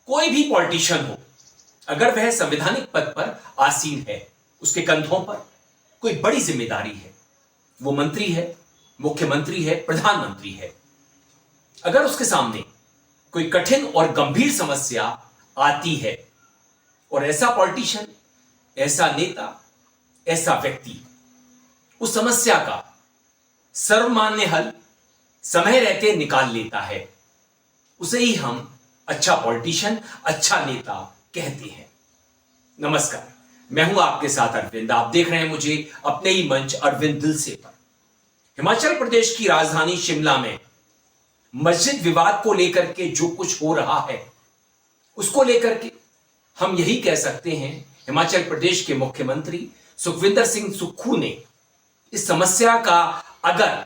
कोई भी पॉलिटिशियन हो, अगर वह संवैधानिक पद पर आसीन है, उसके कंधों पर कोई बड़ी जिम्मेदारी है, वो मंत्री है, मुख्यमंत्री है, प्रधानमंत्री है, अगर उसके सामने कोई कठिन और गंभीर समस्या आती है और ऐसा पॉलिटिशियन, ऐसा नेता, ऐसा व्यक्ति उस समस्या का सर्वमान्य हल समय रहते निकाल लेता है, उसे ही हम अच्छा पॉलिटिशियन, अच्छा नेता कहते हैं। नमस्कार, मैं हूं आपके साथ अरविंद। आप देख रहे हैं मुझे अपने ही मंच अरविंद दिल से पर। हिमाचल प्रदेश की राजधानी शिमला में मस्जिद विवाद को लेकर के जो कुछ हो रहा है, उसको लेकर के हम यही कह सकते हैं, हिमाचल प्रदेश के मुख्यमंत्री सुखविंदर सिंह सुक्खू ने इस समस्या का अगर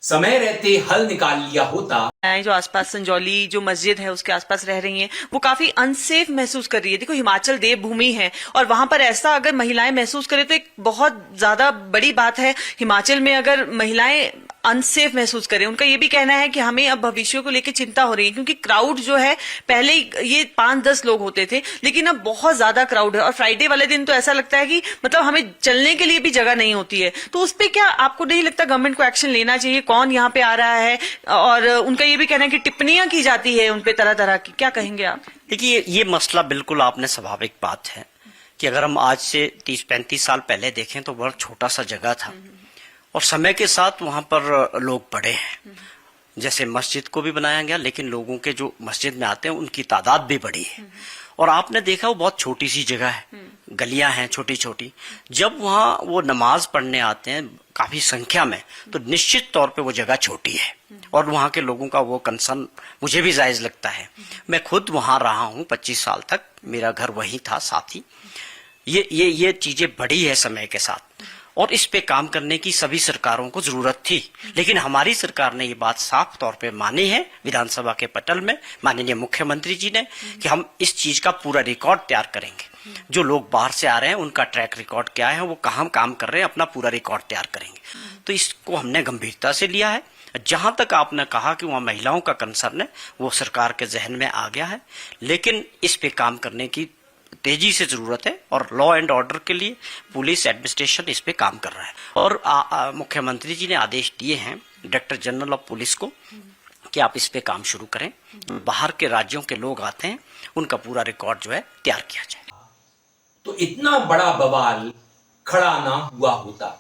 समय रहते हल निकाल लिया होता। जो आसपास संजौली जो मस्जिद है उसके आसपास रह रही हैं, वो काफी अनसेफ महसूस कर रही है। देखो, हिमाचल देवभूमि है और वहां पर ऐसा अगर महिलाएं महसूस करें तो एक बहुत ज्यादा बड़ी बात है। हिमाचल में अगर महिलाएं अनसेफ महसूस करें, उनका ये भी कहना है कि हमें अब भविष्य को लेकर चिंता हो रही है, क्योंकि क्राउड जो है, पहले ये 5-10 लोग होते थे, लेकिन अब बहुत ज्यादा क्राउड है और फ्राइडे वाले दिन तो ऐसा लगता है कि मतलब हमें चलने के लिए भी जगह नहीं होती है। तो उस पर क्या आपको नहीं लगता गवर्नमेंट को एक्शन लेना चाहिए? कौन यहाँ पे आ रहा है और उनका ये भी कहना है कि टिप्पणियां की जाती है उनपे तरह तरह की, क्या कहेंगे आप? देखिए, ये मसला बिल्कुल आपने स्वाभाविक बात है कि अगर हम आज से 30-35 साल पहले देखें तो बहुत छोटा सा जगह था और समय के साथ वहां पर लोग बढ़े हैं। जैसे मस्जिद को भी बनाया गया, लेकिन लोगों के जो मस्जिद में आते हैं उनकी तादाद भी बढ़ी है। और आपने देखा वो बहुत छोटी सी जगह है, गलियां हैं छोटी छोटी। जब वहाँ वो नमाज पढ़ने आते हैं काफी संख्या में, तो निश्चित तौर पे वो जगह छोटी है और वहाँ के लोगों का वो कंसर्न मुझे भी जायज लगता है। मैं खुद वहाँ रहा हूँ 25 साल तक, मेरा घर वही था साथ ही। ये चीजें बढ़ी है समय के साथ और इस पे काम करने की सभी सरकारों को जरूरत थी, लेकिन हमारी सरकार ने ये बात साफ तौर पे मानी है विधानसभा के पटल में, माननीय मुख्यमंत्री जी ने, कि हम इस चीज का पूरा रिकॉर्ड तैयार करेंगे। जो लोग बाहर से आ रहे हैं उनका ट्रैक रिकॉर्ड क्या है, वो कहाँ काम कर रहे हैं, अपना पूरा रिकॉर्ड तैयार करेंगे। तो इसको हमने गंभीरता से लिया है। जहां तक आपने कहा कि वहाँ महिलाओं का कंसर्न है, वो सरकार के जहन में आ गया है, लेकिन इस पे काम करने की तेजी से जरूरत है और लॉ एंड ऑर्डर के लिए पुलिस एडमिनिस्ट्रेशन इस पे काम कर रहा है। और मुख्यमंत्री जी ने आदेश दिए हैं डायरेक्टर जनरल ऑफ पुलिस को कि आप इस पे काम शुरू करें। बाहर के राज्यों के लोग आते हैं, उनका पूरा रिकॉर्ड जो है तैयार किया जाए। तो इतना बड़ा बवाल खड़ा ना हुआ होता।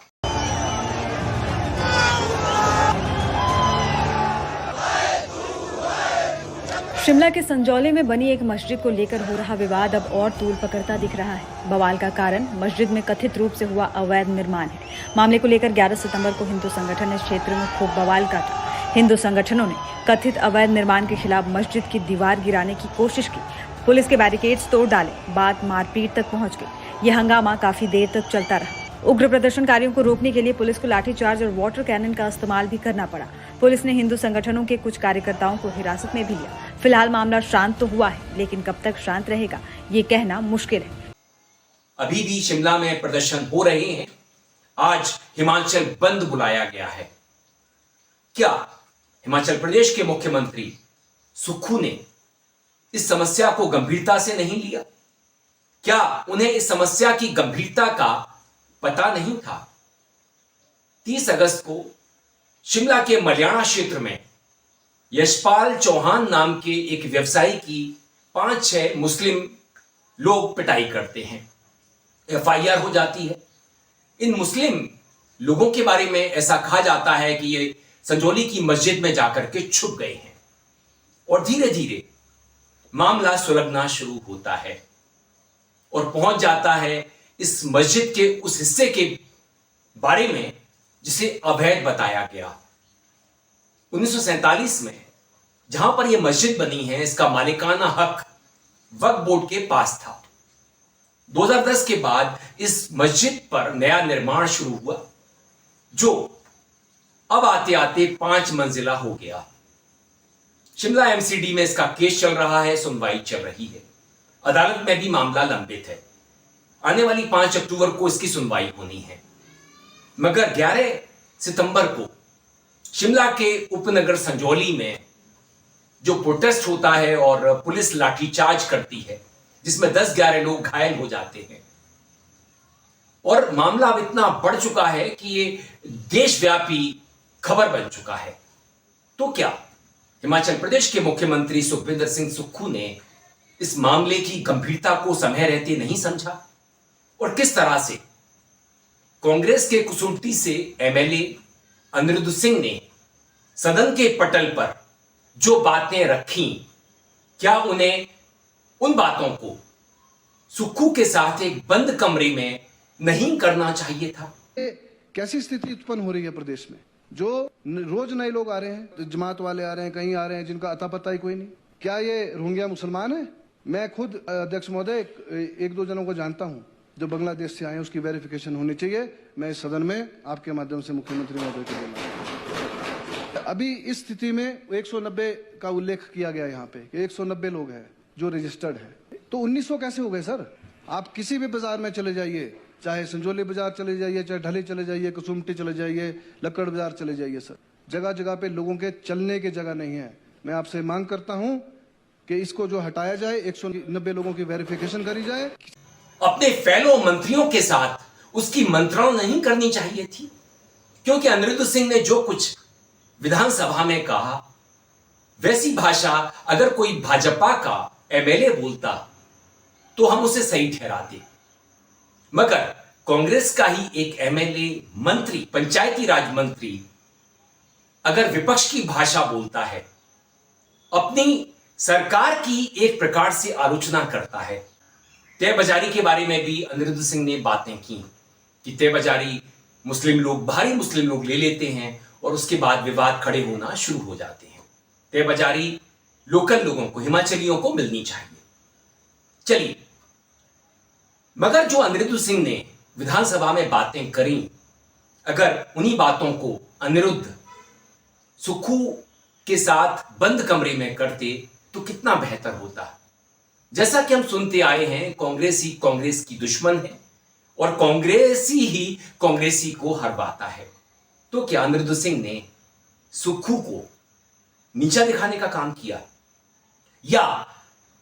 शिमला के संजौली में बनी एक मस्जिद को लेकर हो रहा विवाद अब और तूल पकड़ता दिख रहा है। बवाल का कारण मस्जिद में कथित रूप से हुआ अवैध निर्माण है। मामले को लेकर 11 सितंबर को हिंदू संगठन ने इस क्षेत्र में खूब बवाल काटा। हिंदू संगठनों ने कथित अवैध निर्माण के खिलाफ मस्जिद की दीवार गिराने की कोशिश की। पुलिस के बैरिकेड्स तोड़ डाले, बात मारपीट तक पहुंच गई। यह हंगामा काफी देर तक चलता रहा। उग्र प्रदर्शनकारियों को रोकने के लिए पुलिस को लाठीचार्ज और वाटर कैनन का इस्तेमाल भी करना पड़ा। पुलिस ने हिंदू संगठनों के कुछ कार्यकर्ताओं को हिरासत में भी लिया। फिलहाल मामला शांत तो हुआ है, लेकिन कब तक शांत रहेगा ये कहना मुश्किल है। अभी भी शिमला में प्रदर्शन हो रहे हैं। आज हिमाचल बंद बुलाया गया है। क्या हिमाचल प्रदेश के मुख्यमंत्री सुक्खू ने इस समस्या को गंभीरता से नहीं लिया? क्या उन्हें इस समस्या की गंभीरता का पता नहीं था? 30 अगस्त को शिमला के मलियाना क्षेत्र में यशपाल चौहान नाम के एक व्यवसायी की 5-6 मुस्लिम लोग पिटाई करते हैं। FIR हो जाती है। इन मुस्लिम लोगों के बारे में ऐसा कहा जाता है कि ये संजौली की मस्जिद में जाकर के छुप गए हैं और धीरे धीरे मामला सुलगना शुरू होता है और पहुंच जाता है इस मस्जिद के उस हिस्से के बारे में जिसे अवैध बताया गया। 1947 में जहां पर यह मस्जिद बनी है, इसका मालिकाना हक वक्फ बोर्ड के पास था। 2010 के बाद इस मस्जिद पर नया निर्माण शुरू हुआ, जो अब आते आते 5 मंजिला हो गया। शिमला MCD में इसका केस चल रहा है, सुनवाई चल रही है। अदालत में भी मामला लंबित है। आने वाली 5 अक्टूबर को इसकी सुनवाई होनी है, मगर 11 सितंबर को शिमला के उपनगर संजौली में जो प्रोटेस्ट होता है और पुलिस लाठीचार्ज करती है, जिसमें 10-11 लोग घायल हो जाते हैं, और मामला अब इतना बढ़ चुका है कि ये देशव्यापी खबर बन चुका है। तो क्या हिमाचल प्रदेश के मुख्यमंत्री सुखविंदर सिंह सुक्खू ने इस मामले की गंभीरता को समय रहते नहीं समझा? और किस तरह से कांग्रेस के कुसुम्पटी से एमएलए अनिरुद्ध सिंह ने सदन के पटल पर जो बातें रखी, क्या उन्हें उन बातों को सुक्खू के साथ एक बंद कमरे में नहीं करना चाहिए था? कैसी स्थिति उत्पन्न हो रही है प्रदेश में, जो रोज नए लोग आ रहे हैं, जमात वाले आ रहे हैं, कहीं आ रहे हैं जिनका अता पता ही कोई नहीं। क्या ये रोहिंग्या मुसलमान है? मैं खुद अध्यक्ष महोदय एक दो जनों को जानता हूं जो बांग्लादेश से आए हैं, उसकी वेरिफिकेशन होनी चाहिए। मैं इस सदन में आपके माध्यम से मुख्यमंत्री महोदय को बोला। अभी इस स्थिति में 190 का उल्लेख किया गया यहाँ पे, 190 लोग हैं जो रजिस्टर्ड है, तो 1900 कैसे हो गए सर? आप किसी भी बाजार में चले जाइए, चाहे संजौली बाजार चले जाइए, चाहे ढली चले जाइए, कुसुम्पटी चले जाइए, लक्कड़ बाजार चले जाइए सर, जगह जगह पे लोगों के चलने की जगह नहीं है। मैं आपसे मांग करता हूं कि इसको जो हटाया जाए, 190 लोगों की वेरिफिकेशन करी जाए। अपने फेलो मंत्रियों के साथ उसकी मंत्रणा नहीं करनी चाहिए थी? क्योंकि अनिरुद्ध सिंह ने जो कुछ विधानसभा में कहा, वैसी भाषा अगर कोई भाजपा का एमएलए बोलता तो हम उसे सही ठहराते, मगर कांग्रेस का ही एक एमएलए मंत्री, पंचायती राज मंत्री, अगर विपक्ष की भाषा बोलता है, अपनी सरकार की एक प्रकार से आलोचना करता है। तय बाजारी के बारे में भी अनिरुद्ध सिंह ने बातें की कि तय बाजारी मुस्लिम लोग, भारी मुस्लिम लोग ले लेते हैं और उसके बाद विवाद खड़े होना शुरू हो जाते हैं। तय बाजारी लोकल लोगों को, हिमाचलियों को मिलनी चाहिए। चलिए, मगर जो अनिरुद्ध सिंह ने विधानसभा में बातें करी, अगर उन्हीं बातों को अनिरुद्ध सुक्खू के साथ बंद कमरे में करते तो कितना बेहतर होता। जैसा कि हम सुनते आए हैं, कांग्रेस ही कांग्रेस की दुश्मन है और कांग्रेसी ही कांग्रेसी को हरवाता है। तो क्या अनिरुद्ध सिंह ने सुक्खू को नीचा दिखाने का काम किया, या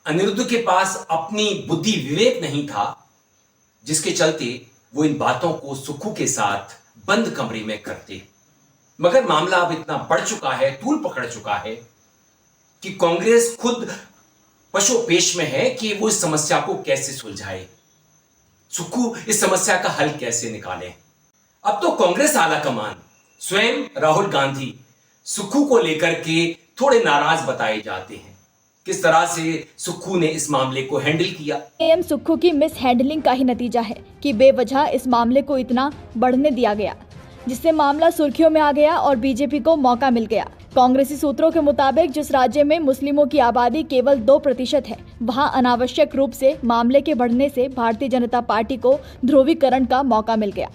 अनिरुद्ध के पास अपनी बुद्धि विवेक नहीं था जिसके चलते वो इन बातों को सुक्खू के साथ बंद कमरे में करते? मगर मामला अब इतना बढ़ चुका है, तूल पकड़ चुका है कि कांग्रेस खुद पशोपेश में है कि वो इस समस्या को कैसे सुलझाए, सुक्खू इस समस्या का हल कैसे निकाले। अब तो कांग्रेस आला कमान, स्वयं राहुल गांधी, सुक्खू को लेकर के थोड़े नाराज बताए जाते हैं। किस तरह से सुक्खू ने इस मामले को हैंडल किया? एम सुक्खू की मिस हैंडलिंग का ही नतीजा है कि बेवजह इस मामले को इतना बढ़ने दिया गया, जिससे मामला सुर्खियों में आ गया और बीजेपी को मौका मिल गया। कांग्रेसी सूत्रों के मुताबिक जिस राज्य में मुस्लिमों की आबादी केवल 2% है, वहां अनावश्यक रूप से मामले के बढ़ने से भारतीय जनता पार्टी को ध्रुवीकरण का मौका मिल गया।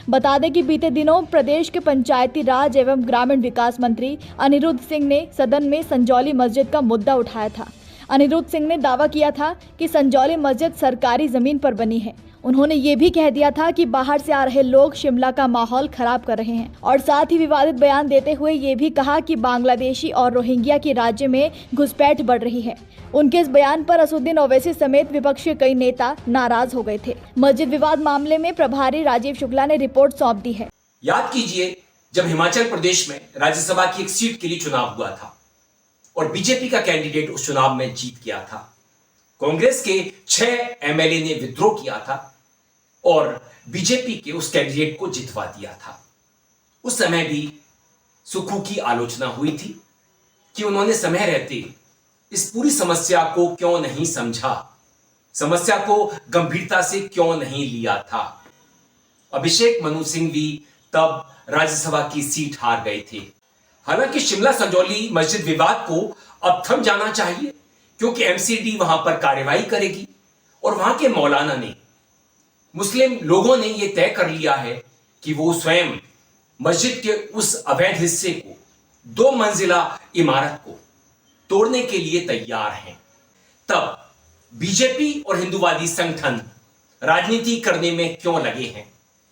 बता दें कि बीते दिनों प्रदेश के पंचायती राज एवं ग्रामीण विकास मंत्री अनिरुद्ध सिंह ने सदन में संजौली मस्जिद का मुद्दा उठाया था। अनिरुद्ध सिंह ने दावा किया था कि संजौली मस्जिद सरकारी जमीन पर बनी है। उन्होंने ये भी कह दिया था कि बाहर से आ रहे लोग शिमला का माहौल खराब कर रहे हैं, और साथ ही विवादित बयान देते हुए ये भी कहा कि बांग्लादेशी और रोहिंग्या की राज्य में घुसपैठ बढ़ रही है। उनके इस बयान पर असदुद्दीन ओवैसी समेत विपक्ष के कई नेता नाराज हो गए थे। मस्जिद विवाद मामले में प्रभारी राजीव शुक्ला ने रिपोर्ट सौंप दी है। याद कीजिए, जब हिमाचल प्रदेश में राज्यसभा की एक सीट के लिए चुनाव हुआ था और बीजेपी का कैंडिडेट उस चुनाव में जीत गया था, कांग्रेस के 6 एमएलए ने विद्रोह किया था और बीजेपी के उस कैंडिडेट को जितवा दिया था। उस समय भी सुक्खू की आलोचना हुई थी कि उन्होंने समय रहते इस पूरी समस्या को क्यों नहीं समझा, समस्या को गंभीरता से क्यों नहीं लिया था। अभिषेक मनु सिंह भी तब राज्यसभा की सीट हार गए थे। हालांकि शिमला संजौली मस्जिद विवाद को अब थम जाना चाहिए, क्योंकि एमसीडी वहां पर कार्यवाही करेगी और वहां के मौलाना ने, मुस्लिम लोगों ने यह तय कर लिया है कि वो स्वयं मस्जिद के उस अवैध हिस्से को, 2 मंजिला इमारत को तोड़ने के लिए तैयार हैं। तब बीजेपी और हिंदूवादी संगठन राजनीति करने में क्यों लगे हैं?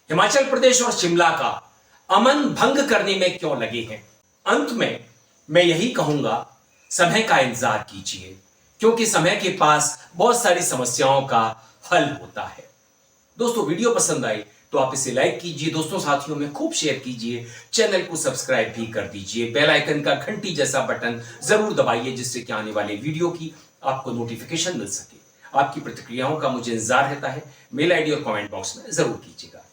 हिमाचल प्रदेश और शिमला का अमन भंग करने में क्यों लगे हैं? अंत में मैं यही कहूंगा समय का इंतजार कीजिए, क्योंकि समय के पास बहुत सारी समस्याओं का हल होता है। दोस्तों, वीडियो पसंद आई तो आप इसे लाइक कीजिए, दोस्तों साथियों में खूब शेयर कीजिए, चैनल को सब्सक्राइब भी कर दीजिए, बेल आइकन का घंटी जैसा बटन जरूर दबाइए, जिससे कि आने वाले वीडियो की आपको नोटिफिकेशन मिल सके। आपकी प्रतिक्रियाओं का मुझे इंतजार रहता है। मेल आईडी और कमेंट बॉक्स में जरूर कीजिएगा।